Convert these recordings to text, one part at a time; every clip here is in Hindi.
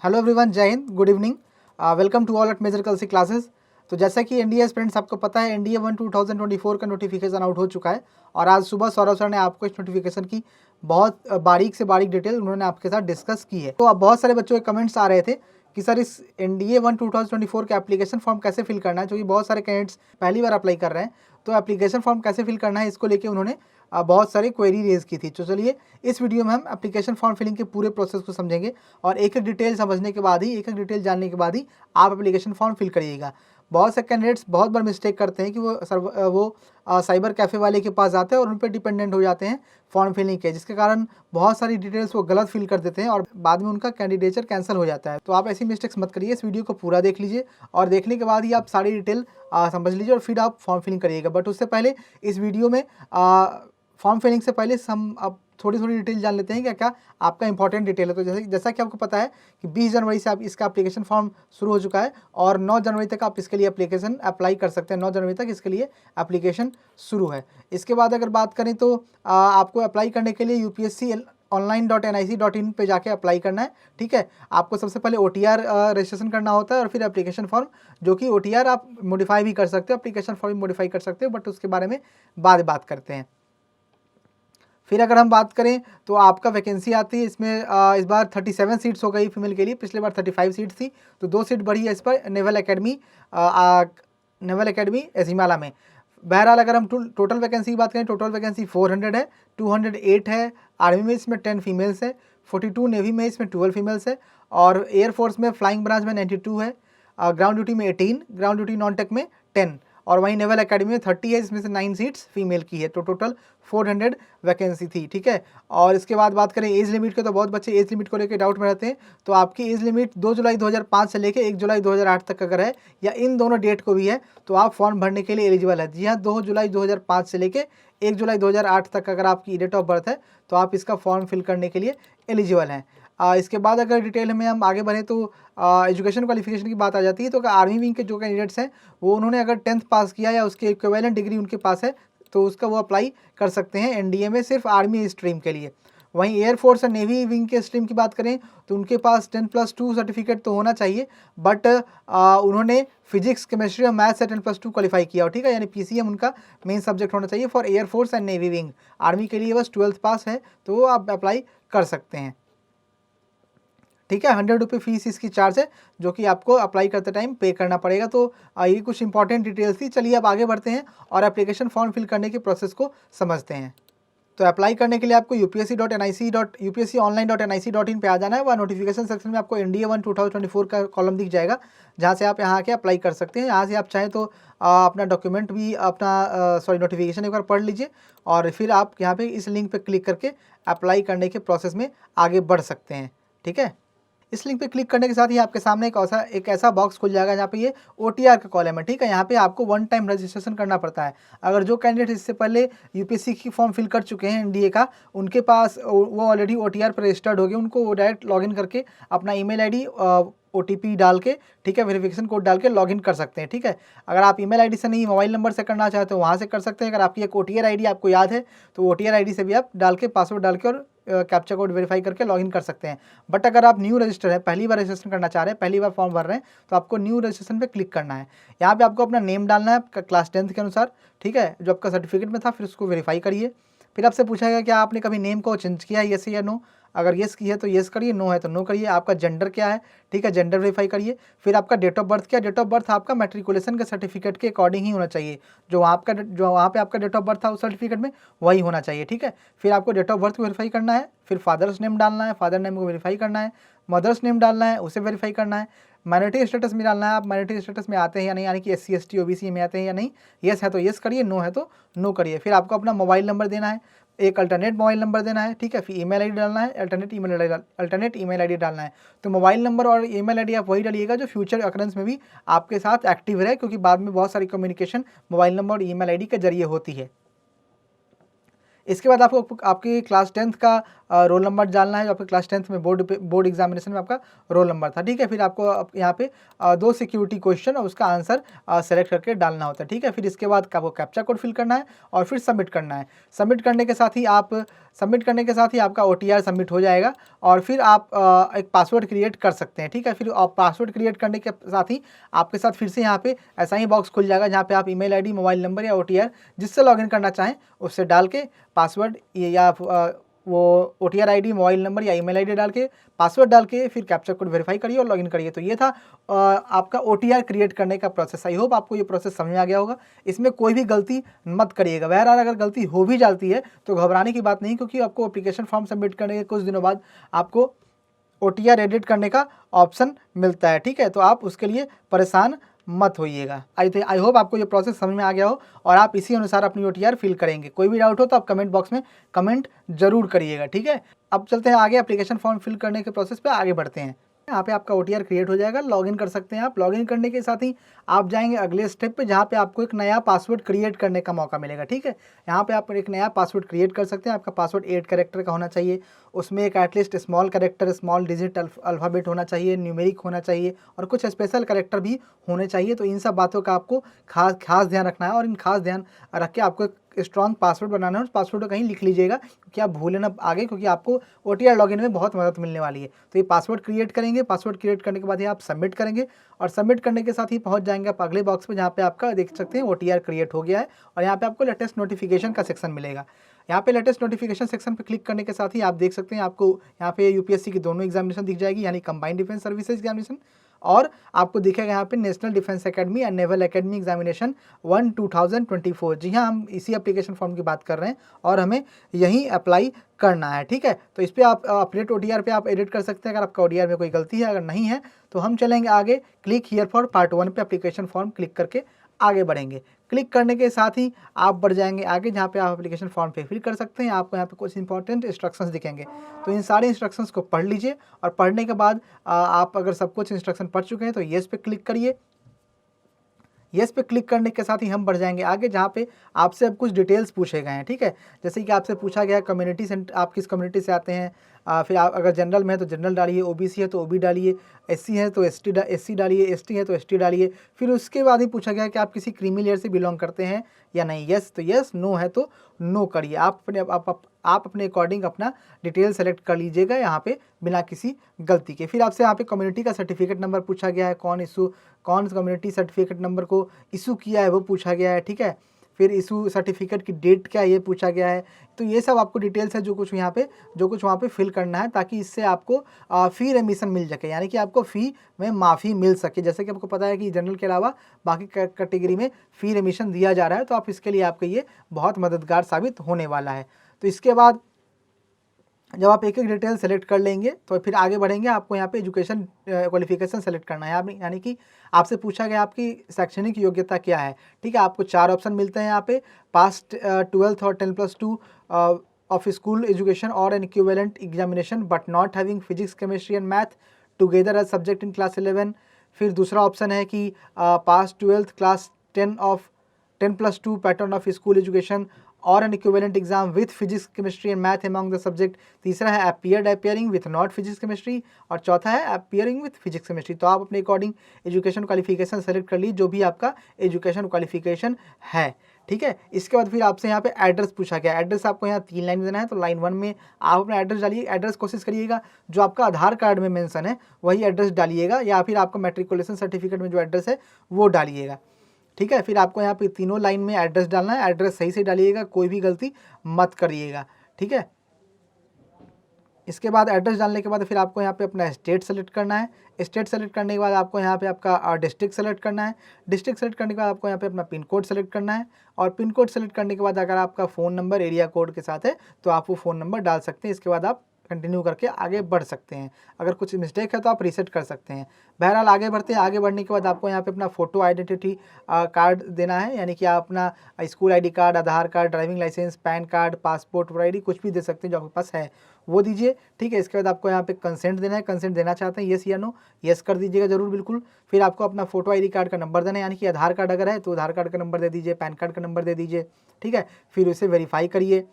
हेलो एवरीवन, जय Hind, good evening, welcome to all at major Kalsi classes. तो जैसा कि एनडीए फ्रेंड्स आपको पता है, एनडीए 1 2024 का नोटिफिकेशन आउट हो चुका है और आज सुबह सौरभ सर ने आपको इस नोटिफिकेशन की बहुत बारीक से बारीक डिटेल उन्होंने आपके साथ डिस्कस की है। तो अब बहुत सारे बच्चों के कमेंट्स आ रहे थे कि सर इस एनडीए 1 2024 का एप्लीकेशन फॉर्म कैसे फिल करना है, क्योंकि बहुत सारे कैंडिडेट्स पहली बार अप्लाई कर रहे हैं। तो एप्लीकेशन फॉर्म कैसे फिल करना है, इसको लेके उन्होंने बहुत सारी क्वेरी रेज की थी। तो चलिए इस वीडियो में हम एप्लीकेशन फॉर्म फिलिंग के पूरे प्रोसेस को समझेंगे और एक एक डिटेल समझने के बाद ही, एक एक डिटेल जानने के बाद ही आप एप्लीकेशन फॉर्म फिल करिएगा। बहुत से कैंडिडेट्स बहुत बार मिस्टेक करते हैं कि वो साइबर कैफ़े वाले के पास जाते हैं और उन पर डिपेंडेंट हो जाते हैं फॉर्म फिलिंग के, जिसके कारण बहुत सारी डिटेल्स वो गलत फिल कर देते हैं और बाद में उनका कैंडिडेचर कैंसिल हो जाता है। तो आप ऐसी मिस्टेक्स मत करिए, इस वीडियो को पूरा देख लीजिए और देखने के बाद ही आप सारी डिटेल समझ लीजिए और फिर आप फॉर्म फिलिंग करिएगा। बट उससे पहले इस वीडियो में फॉर्म फिलिंग से पहले हम अब थोड़ी थोड़ी डिटेल जान लेते हैं क्या क्या आपका इंपॉर्टेंट डिटेल है। तो जैसा कि आपको पता है कि 20 जनवरी से आप इसका एप्लीकेशन फॉर्म शुरू हो चुका है और 9 जनवरी तक आप इसके लिए एप्लीकेशन अप्लाई कर सकते हैं। 9 जनवरी तक इसके लिए एप्लीकेशन शुरू है। इसके बाद अगर बात करें तो आपको अप्लाई करने के लिए UPSC online.nic.in पे जाके अप्लाई करना है। ठीक है, आपको सबसे पहले OTR रजिस्ट्रेशन करना होता है और फिर एप्लीकेशन फॉर्म, जो कि OTR आप मॉडिफाई भी कर सकते हो, एप्लीकेशन फॉर्म भी मॉडिफाई कर सकते हो, बट उसके बारे में बाद बात करते हैं। फिर अगर हम बात करें तो आपका वैकेंसी आती है इसमें इस बार 37 सीट्स हो गई फीमेल के लिए, पिछले बार 35 सीट थी, तो 2 सीट बढ़ी है इस पर नेवल एकेडमी एजिमाला में। बहरहाल अगर हम टोटल वैकेंसी की बात करें, टोटल वैकेंसी 400 है, 208 है आर्मी में, इसमें 10 फीमेल्स है, 42 नेवी में, इसमें 12 फीमेल्स है और एयरफोर्स में फ्लाइंग ब्रांच में 92 है, ग्राउंड ड्यूटी में 18, ग्राउंड ड्यूटी नॉन टेक में 10 और वहीं नेवल एकेडमी में 30 है, जिसमें से 9 सीट्स फीमेल की है। तो टोटल 400 वैकेंसी थी। ठीक है, और इसके बाद बात करें एज लिमिट के, तो बहुत बच्चे एज लिमिट को लेकर डाउट में रहते हैं। तो आपकी एज लिमिट 2 जुलाई 2005 से लेकर 1 जुलाई 2008 तक अगर है या इन दोनों डेट को भी है तो आप फॉर्म भरने के लिए एलिजिबल है। जी हाँ, 2 जुलाई 2005 से लेकर 1 जुलाई 2008 तक अगर आपकी डेट ऑफ बर्थ है तो आप इसका फॉर्म फिल करने के लिए एलिजिबल हैं। इसके बाद अगर डिटेल में हम आगे बढ़ें तो एजुकेशन क्वालिफिकेशन की बात आ जाती है। तो आर्मी विंग के जो कैंडिडेट्स हैं वो उन्होंने अगर 10th पास किया या उसके इक्विवेलेंट डिग्री उनके पास है तो उसका वो अप्लाई कर सकते हैं एनडीए में, सिर्फ आर्मी स्ट्रीम के लिए। वहीं एयरफोर्स और नेवी विंग के स्ट्रीम की बात करें तो उनके पास 10+2 सर्टिफिकेट तो होना चाहिए, बट उन्होंने फिजिक्स, केमिस्ट्री और मैथ्स से 10+2 क्वालिफाई किया हो। ठीक है, यानी PCM उनका मेन सब्जेक्ट होना चाहिए for air force and navy wing. Army के लिए बस 12th पास है तो वो आप अप्लाई कर सकते हैं। ठीक है, 100 रुपये फीस इसकी चार्ज है जो कि आपको अप्लाई करते टाइम पे करना पड़ेगा। तो ये कुछ इंपॉर्टेंट डिटेल्स थी। चलिए अब आगे बढ़ते हैं और एप्लीकेशन फॉर्म फिल करने के प्रोसेस को समझते हैं। तो अप्लाई करने के लिए आपको upsc.online.nic.in पे आ जाना है। वह नोटिफिकेशन सेक्शन में आपको एनडीए 1 2024 का कॉलम दिख जाएगा, जहाँ से आप यहाँ आके अप्लाई कर सकते हैं। यहाँ से आप चाहें तो अपना डॉक्यूमेंट भी नोटिफिकेशन एक बार पढ़ लीजिए और फिर आप यहाँ पे इस लिंक पे क्लिक करके अप्लाई करने के प्रोसेस में आगे बढ़ सकते हैं। ठीक है, इस लिंक पे क्लिक करने के साथ ही आपके सामने एक ऐसा बॉक्स खुल जाएगा जहाँ पे ये OTR का कॉलम है। ठीक है, यहाँ पे आपको 1 टाइम रजिस्ट्रेशन करना पड़ता है। अगर जो कैंडिडेट इससे पहले UPSC की फॉर्म फिल कर चुके हैं एनडीए का, उनके पास वो ऑलरेडी OTR पर रजिस्टर्ड हो गए, उनको वो डायरेक्ट लॉगिन करके अपना ईमेल आईडी OTP डाल के, ठीक है, वेरिफिकेशन कोड डाल के लॉगिन कर सकते हैं। ठीक है, अगर आप ईमेल आईडी से नहीं मोबाइल नंबर से करना चाहते हो वहाँ से कर सकते हैं। अगर आपकी एक OTR आईडी आपको याद है तो OTR आईडी से भी आप डाल के, पासवर्ड डाल के और कैप्चा कोड वेरीफाई करके लॉगिन कर सकते हैं। बट अगर आप न्यू रजिस्टर है, पहली बार रजिस्ट्रेशन करना चाह रहे हैं, पहली बार फॉर्म भर रहे हैं, तो आपको न्यू रजिस्ट्रेशन पे क्लिक करना है। यहाँ पे आपको अपना नेम डालना है क्लास 10th के अनुसार। ठीक है, जो आपका सर्टिफिकेट में था, फिर उसको वेरीफाई करिए। फिर आपसे पूछा गया कि आपने कभी नेम को चेंज किया है, येस या नो। अगर येस की है तो येस करिए, नो है तो नो करिए। आपका जेंडर क्या है, ठीक है, जेंडर वेरीफाई करिए। फिर आपका डेट ऑफ बर्थ क्या, डेट ऑफ बर्थ आपका मैट्रिकुलेशन के सर्टिफिकेट के अकॉर्डिंग ही होना चाहिए। जो वहाँ पे आपका डेट ऑफ बर्थ था उस सर्टिफिकेट में वही होना चाहिए। ठीक है, फिर आपको डेट ऑफ बर्थ को वेरीफाई करना है। फिर फादर्स नेम डालना है, फादर नेम को वेरीफाई करना है। मदर्स नेम डालना है, उसे वेरीफाई करना है। माइनॉरिटी स्टेटस में डालना है, आप माइनॉरिटी स्टेटस में आते हैं या नहीं, यानी कि SC ST OBC में आते हैं या नहीं। येस है तो येस करिए, नो है तो नो करिए। फिर आपको अपना मोबाइल नंबर देना है, एक अल्टरनेट मोबाइल नंबर देना है। ठीक है, फिर ईमेल आईडी डालना है, अल्टरनेट ईमेल आईडी डालना है। तो मोबाइल नंबर और ईमेल आईडी आप वही डालिएगा जो फ्यूचर अकरेंस में भी आपके साथ एक्टिव रहे, क्योंकि बाद में बहुत सारी कम्युनिकेशन मोबाइल नंबर और ईमेल आईडी के जरिए होती है। इसके बाद आपको आपकी क्लास 10th का रोल नंबर डालना है, जो आपके क्लास 10th में बोर्ड एग्जामिनेशन में आपका रोल नंबर था, ठीक है। फिर आपको यहाँ पे 2 सिक्योरिटी क्वेश्चन और उसका आंसर सेलेक्ट करके डालना होता है, ठीक है। फिर इसके बाद आपको कैप्चा कोड फिल करना है और फिर सबमिट करना है। सबमिट करने के साथ ही आपका OTR सबमिट हो जाएगा और फिर आप एक पासवर्ड क्रिएट कर सकते हैं, ठीक है। फिर आप पासवर्ड क्रिएट करने के साथ ही आपके साथ फिर से यहाँ पे ऐसा ही बॉक्स खुल जाएगा जहाँ पे आप ईमेल आईडी, मोबाइल नंबर या OTR जिससे लॉगिन करना चाहें उससे डाल के पासवर्ड या वो OTR ID, मोबाइल नंबर या ईमेल आईडी डाल के पासवर्ड डाल के फिर कैप्चा कोड वेरीफाई करिए और लॉगिन करिए। तो ये था आपका OTR क्रिएट करने का प्रोसेस। आई होप आपको ये प्रोसेस समझ में आ गया होगा। इसमें कोई भी गलती मत करिएगा। बहरहाल अगर गलती हो भी जाती है तो घबराने की बात नहीं, क्योंकि आपको एप्लीकेशन फॉर्म सबमिट करने के कुछ दिनों बाद आपको OTR एडिट करने का ऑप्शन मिलता है, ठीक है। तो आप उसके लिए परेशान मत होइएगा। आई होप आपको ये प्रोसेस समझ में आ गया हो और आप इसी अनुसार अपनी OTR फिल करेंगे। कोई भी डाउट हो तो आप कमेंट बॉक्स में कमेंट जरूर करिएगा, ठीक है। अब चलते हैं आगे, एप्लीकेशन फॉर्म फिल करने के प्रोसेस पे आगे बढ़ते हैं। यहाँ पे आपका OTR क्रिएट हो जाएगा, लॉगिन कर सकते हैं आप। लॉगिन करने के साथ ही आप जाएंगे अगले स्टेप पे, जहाँ पे आपको एक नया पासवर्ड क्रिएट करने का मौका मिलेगा, ठीक है। यहाँ पे आप एक नया पासवर्ड क्रिएट कर सकते हैं। आपका पासवर्ड 8 कैरेक्टर का होना चाहिए, उसमें एक at least small character, small digit alphabet होना चाहिए, न्यूमेरिक होना चाहिए और कुछ स्पेशल कैरेक्टर भी होने चाहिए। तो इन सब बातों का आपको खास ध्यान रखना है और इन खास ध्यान रख के आपको एक स्ट्रॉन्ग पासवर्ड बनाना है। उस पासवर्ड को कहीं लिख लीजिएगा क्योंकि आप भूलें ना आगे, क्योंकि आपको OTR लॉगिन में बहुत मदद मिलने वाली है। तो ये पासवर्ड क्रिएट करेंगे, पासवर्ड क्रिएट करने के बाद ही आप सबमिट करेंगे और सबमिट करने के साथ ही पहुंच जाएंगे आप अगले बॉक्स पे, जहाँ पे आपका देख सकते हैं OTR क्रिएट हो गया है और यहाँ पे आपको लेटेस्ट नोटिफिकेशन का सेक्शन मिलेगा। यहाँ पे लेटेस्ट नोटिफिकेशन सेक्शन पे क्लिक करने के साथ ही आप देख सकते हैं आपको यहाँ पे UPSC की दोनों एग्जामिनेशन दिख जाएगी, यानी कंबाइंड डिफेंस सर्विसेज एग्जामिनेशन, और आपको दिखेगा यहाँ पे national defence academy and naval academy examination 1 2024। जी हाँ, हम इसी एप्लीकेशन फॉर्म की बात कर रहे हैं और हमें यहीं अप्लाई करना है, ठीक है। तो इस पर आप अपडेट OTR पे आप एडिट कर सकते हैं अगर आपका OTR में कोई गलती है। अगर नहीं है तो हम चलेंगे आगे, क्लिक हियर फॉर पार्ट 1 पे एप्लीकेशन फॉर्म क्लिक करके आगे बढ़ेंगे। क्लिक करने के साथ ही आप बढ़ जाएंगे आगे, जहाँ पे आप एप्लीकेशन फॉर्म पे फिल कर सकते हैं। आपको यहाँ पे कुछ इंपॉर्टेंट इंस्ट्रक्शंस दिखेंगे, तो इन सारे इंस्ट्रक्शंस को पढ़ लीजिए और पढ़ने के बाद आप अगर सब कुछ इंस्ट्रक्शन पढ़ चुके हैं तो येस पे क्लिक करिए। येस पे क्लिक करने के साथ ही हम बढ़ जाएंगे आगे, जहाँ पे आपसे अब कुछ डिटेल्स पूछे गए हैं, ठीक है। जैसे कि आपसे पूछा गया कम्युनिटी से, आप किस कम्युनिटी से आते हैं, फिर आप अगर जनरल में है तो जनरल डालिए, OBC है तो OB डालिए, SC है तो SC डालिए, ST है तो ST डालिए। फिर उसके बाद ही पूछा गया कि आप किसी क्रीमी लेयर से बिलोंग करते हैं या नहीं, येस तो येस, नो है तो नो करिए। आप अपने अकॉर्डिंग अपना डिटेल सेलेक्ट कर लीजिएगा यहाँ पे बिना किसी गलती के। फिर आपसे यहाँ पे कम्युनिटी का सर्टिफिकेट नंबर पूछा गया है, कौन कम्युनिटी सर्टिफिकेट नंबर को इशू किया है वो पूछा गया है, ठीक है। फिर इशू सर्टिफिकेट की डेट क्या है ये पूछा गया है। तो ये सब आपको डिटेल्स है जो कुछ वहाँ पे फिल करना है, ताकि इससे आपको फ़ी रेमिशन मिल सके, यानी कि आपको फ़ी में माफ़ी मिल सके। जैसे कि आपको पता है कि जनरल के अलावा बाकी कैटेगरी में फ़ी रेमिशन दिया जा रहा है, तो आप इसके लिए आपके ये बहुत मददगार साबित होने वाला है। तो इसके बाद जब आप एक एक डिटेल सेलेक्ट कर लेंगे तो फिर आगे बढ़ेंगे। आपको यहाँ पे एजुकेशन क्वालिफिकेशन सेलेक्ट करना है, यानी कि आपसे पूछा गया आपकी शैक्षणिक योग्यता क्या है, ठीक है। आपको 4 ऑप्शन मिलते हैं यहाँ पे, पास 12th और 10+2 ऑफ स्कूल एजुकेशन और an equivalent examination but not having physics, chemistry and math together as subject in class 11। फिर दूसरा ऑप्शन है कि pass 12th class 10+2 pattern of school education और an equivalent exam with physics, chemistry and math among the subject. तीसरा है appearing with not physics, chemistry, और चौथा है अपीयरिंग विथ फिजिक्स, केमिस्ट्री। तो आप अपने अकॉर्डिंग एजुकेशन क्वालिफिकेशन सेलेक्ट कर लीजिए, जो भी आपका एजुकेशन क्वालिफिकेशन है, ठीक है। इसके बाद फिर आपसे यहाँ पे एड्रेस पूछा गया। एड्रेस आपको यहाँ 3 लाइन देना है, तो लाइन 1 में आप अपना एड्रेस डालिए। एड्रेस कोशिश करिएगा जो आपका आधार कार्ड में मेंशन है वही एड्रेस डालिएगा, या फिर आपका मैट्रिकुलेशन सर्टिफिकेट में जो एड्रेस है वो डालिएगा, ठीक है। फिर आपको यहाँ पे तीनों लाइन में एड्रेस डालना है। एड्रेस सही से डालिएगा, कोई भी गलती मत करिएगा, ठीक है। इसके बाद एड्रेस डालने के बाद फिर आपको यहाँ पे अपना स्टेट सेलेक्ट करना है। स्टेट सेलेक्ट करने के बाद आपको यहाँ पे आपका डिस्ट्रिक्ट सेलेक्ट करना है। डिस्ट्रिक्ट सेलेक्ट करने के बाद आपको यहाँ पे अपना पिन कोड सेलेक्ट करना है, और पिन कोड सेलेक्ट करने के बाद अगर आपका फ़ोन नंबर एरिया कोड के साथ है तो आप वो फ़ोन नंबर डाल सकते हैं। इसके बाद आप कंटिन्यू करके आगे बढ़ सकते हैं। अगर कुछ मिस्टेक है तो आप रीसेट कर सकते हैं। बहरहाल आगे बढ़ते हैं। आगे बढ़ने के बाद आपको यहाँ पे अपना फ़ोटो आइडेंटिटी कार्ड देना है, यानी कि आप अपना school ID card, Aadhaar card, driving licence, PAN card, passport, voter ID कुछ भी दे सकते हैं जो आपके पास है वो दीजिए, ठीक है। इसके बाद आपको यहाँ पे कंसेंट देना है। कंसेंट देना चाहते हैं येस या नो, येस कर दीजिएगा ज़रूर, बिल्कुल। फिर आपको अपना फ़ोटो ID कार्ड का नंबर देना है, यानी कि आधार कार्ड अगर है तो आधार कार्ड का नंबर दे दीजिए, पैन कार्ड का नंबर दे दीजिए, ठीक है। फिर उसे वेरीफाई करिए।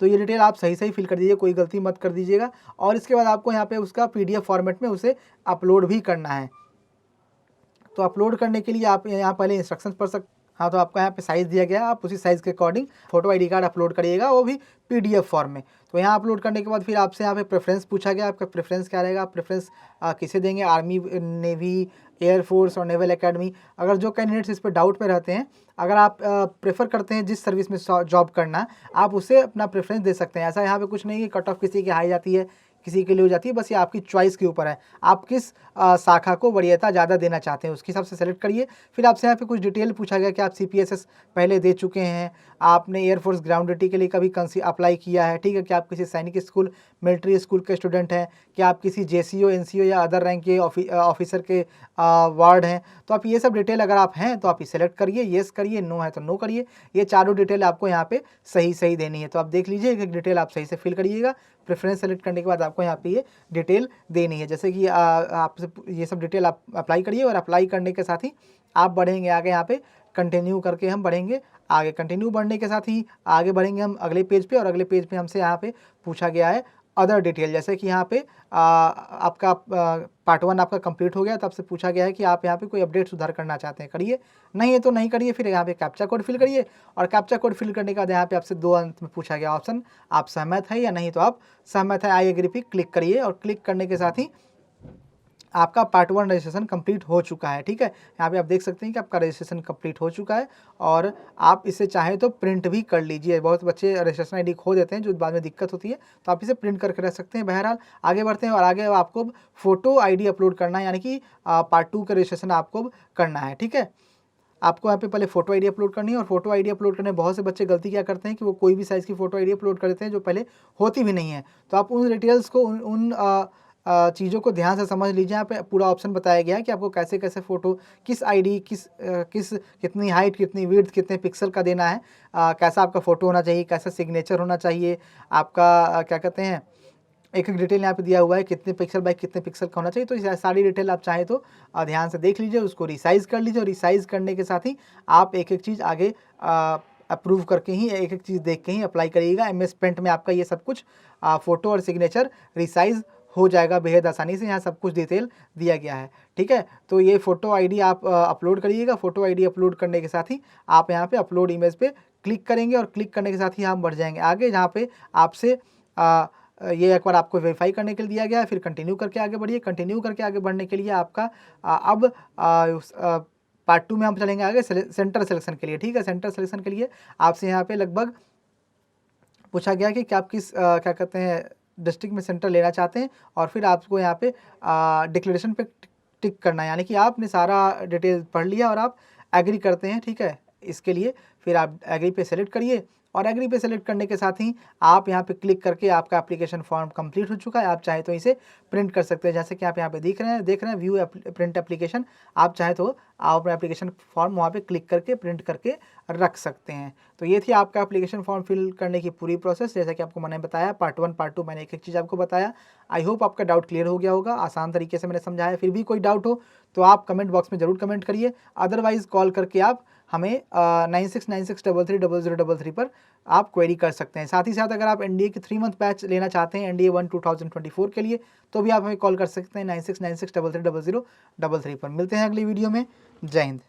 तो ये डिटेल आप सही फिल कर दीजिए, कोई गलती मत कर दीजिएगा। और इसके बाद आपको यहाँ पे उसका PDF फॉर्मेट में उसे अपलोड भी करना है। तो अपलोड करने के लिए आप यहाँ पहले इंस्ट्रक्शंस पढ़ सकते। हाँ, तो आपका यहाँ पे साइज़ दिया गया है, आप उसी साइज़ के according photo ID card upload करिएगा, वो भी PDF फॉर्म में। तो यहाँ अपलोड करने के बाद फिर आपसे यहाँ पे प्रेफरेंस पूछा गया, आपका प्रेफरेंस क्या रहेगा, आप प्रेफरेंस किसे देंगे, आर्मी, नेवी, एयरफोर्स और नेवल एकेडमी। अगर जो कैंडिडेट्स इस पर डाउट में रहते हैं, अगर आप प्रेफर करते हैं जिस सर्विस में जॉब करना, आप उसे अपना प्रेफरेंस दे सकते हैं। ऐसा यहाँ पे कुछ नहीं है कट ऑफ किसी की हाई जाती है, किसी के लिए हो जाती है, बस ये आपकी चॉइस के ऊपर है, आप किस शाखा को वरीयता ज़्यादा देना चाहते हैं उसके हिसाब से सेलेक्ट करिए। फिर आपसे यहाँ पे कुछ डिटेल पूछा गया कि आप CPSS पहले दे चुके हैं, आपने एयरफोर्स ग्राउंड ड्यूटी के लिए कभी अप्लाई किया है, ठीक है, कि आप किसी सैनिक स्कूल, मिलिट्री स्कूल के स्टूडेंट हैं, कि आप किसी JCO NCO या अदर रैंक के ऑफिसर के वार्ड हैं। तो आप ये सब डिटेल अगर आप हैं तो आप ये सेलेक्ट करिए, येस करिए, नो है तो नो करिए। ये चारों डिटेल आपको यहाँ पे सही देनी है। तो आप देख लीजिए, एक डिटेल आप सही से फिल करिएगा। प्रेफरेंस सेलेक्ट करने के बाद आपको यहाँ पे ये डिटेल देनी है, जैसे कि आपसे ये सब डिटेल आप अप्लाई करिए। और अप्लाई करने के साथ ही आप बढ़ेंगे आगे, यहाँ पे कंटिन्यू करके हम बढ़ेंगे आगे। कंटिन्यू बढ़ने के साथ ही आगे बढ़ेंगे हम अगले पेज पे, और अगले पेज पे हमसे यहाँ पे पूछा गया है अदर डिटेल, जैसे कि यहाँ पे आपका पार्ट 1 आपका कंप्लीट हो गया, तो आपसे पूछा गया है कि आप यहाँ पे कोई अपडेट सुधार करना चाहते हैं, करिए, नहीं है तो नहीं करिए। फिर यहाँ पे कैप्चा कोड फिल करिए, और कैप्चा कोड फिल करने के बाद यहाँ पे आपसे 2 अंत में पूछा गया ऑप्शन, आप सहमत है या नहीं, तो आप सहमत है, आई एग्री पे क्लिक करिए। और क्लिक करने के साथ ही आपका पार्ट 1 रजिस्ट्रेशन कंप्लीट हो चुका है, ठीक है। यहाँ पे आप देख सकते हैं कि आपका रजिस्ट्रेशन कंप्लीट हो चुका है, और आप इसे चाहे तो प्रिंट भी कर लीजिए। बहुत बच्चे रजिस्ट्रेशन ID खो देते हैं, जो बाद में दिक्कत होती है, तो आप इसे प्रिंट करके रख सकते हैं। बहरहाल आगे बढ़ते हैं, और आगे आपको फ़ोटो ID अपलोड करना है, यानी कि पार्ट 2 का रजिस्ट्रेशन आपको करना है, ठीक है। आपको यहाँ पे पहले फ़ोटो ID अपलोड करनी है, और फ़ोटो ID अपलोड करने में बहुत से बच्चे गलती क्या करते हैं कि वो कोई भी साइज़ की फ़ोटो ID अपलोड कर देते हैं जो पहले होती भी नहीं है। तो आप उन डिटेल्स को, उन चीज़ों को ध्यान से समझ लीजिए। यहाँ पे पूरा ऑप्शन बताया गया है कि आपको कैसे कैसे फ़ोटो, किस ID, कितनी हाइट, कितनी विड्थ, कितने पिक्सल का देना है, कैसा आपका फ़ोटो होना चाहिए, कैसा सिग्नेचर होना चाहिए, आपका क्या कहते हैं, एक डिटेल यहाँ पे दिया हुआ है कितने पिक्सल बाय कितने पिक्सल का होना चाहिए। तो ये सारी डिटेल आप चाहें तो ध्यान से देख लीजिए, उसको रिसाइज़ कर लीजिए, और रिसाइज़ करने के साथ ही आप एक चीज़ आगे अप्रूव करके ही, एक चीज़ देख के ही अप्लाई करिएगा। MS पेंट में आपका ये सब कुछ फ़ोटो और सिग्नेचर रिसाइज़ हो जाएगा बेहद आसानी से। यहाँ सब कुछ डिटेल दिया गया है, ठीक है। तो ये फ़ोटो ID आप अपलोड करिएगा। फ़ोटो ID अपलोड करने के साथ ही आप यहाँ पे अपलोड इमेज पे क्लिक करेंगे, और क्लिक करने के साथ ही हम बढ़ जाएंगे आगे, जहाँ पे आपसे ये एक बार आपको वेरीफाई करने के लिए दिया गया है। फिर कंटिन्यू करके आगे बढ़िए। कंटिन्यू करके आगे बढ़ने के लिए आपका अब पार्ट 2 में हम चलेंगे आगे सेंटर सिलेक्शन के लिए, ठीक है। सेंटर सिलेक्शन के लिए आपसे यहाँ पे लगभग पूछा गया कि क्या आप किस क्या कहते हैं डिस्ट्रिक्ट में सेंटर लेना चाहते हैं, और फिर आपको यहाँ पे डिक्लेरेशन पे टिक करना है, यानी कि आपने सारा डिटेल पढ़ लिया और आप एग्री करते हैं, ठीक है। इसके लिए फिर आप एग्री पे सेलेक्ट करिए, और एग्री पे सेलेक्ट करने के साथ ही आप यहाँ पे क्लिक करके आपका एप्लीकेशन फॉर्म कंप्लीट हो चुका है। आप चाहे तो इसे प्रिंट कर सकते हैं, जैसे कि आप यहाँ पे देख रहे हैं व्यू प्रिंट एप्लीकेशन। आप चाहे तो आप अपना एप्लीकेशन फॉर्म वहाँ पे क्लिक करके प्रिंट करके रख सकते हैं। तो ये थी आपका एप्लीकेशन फॉर्म फिल करने की पूरी प्रोसेस, जैसा कि आपको मैंने बताया। पार्ट 1 पार्ट 2 मैंने एक चीज़ आपको बताया। आई होप आपका डाउट क्लियर हो गया होगा, आसान तरीके से मैंने समझाया। फिर भी कोई डाउट हो तो आप कमेंट बॉक्स में ज़रूर कमेंट करिए, अदरवाइज़ कॉल करके आप हमें 9696333333 पर आप क्वेरी कर सकते हैं। साथ ही साथ अगर आप NDA की 3 मंथ बैच लेना चाहते हैं NDA 1 2024 के लिए, तो भी आप हमें कॉल कर सकते हैं 9696333333 पर। मिलते हैं अगली वीडियो में। जय हिंद।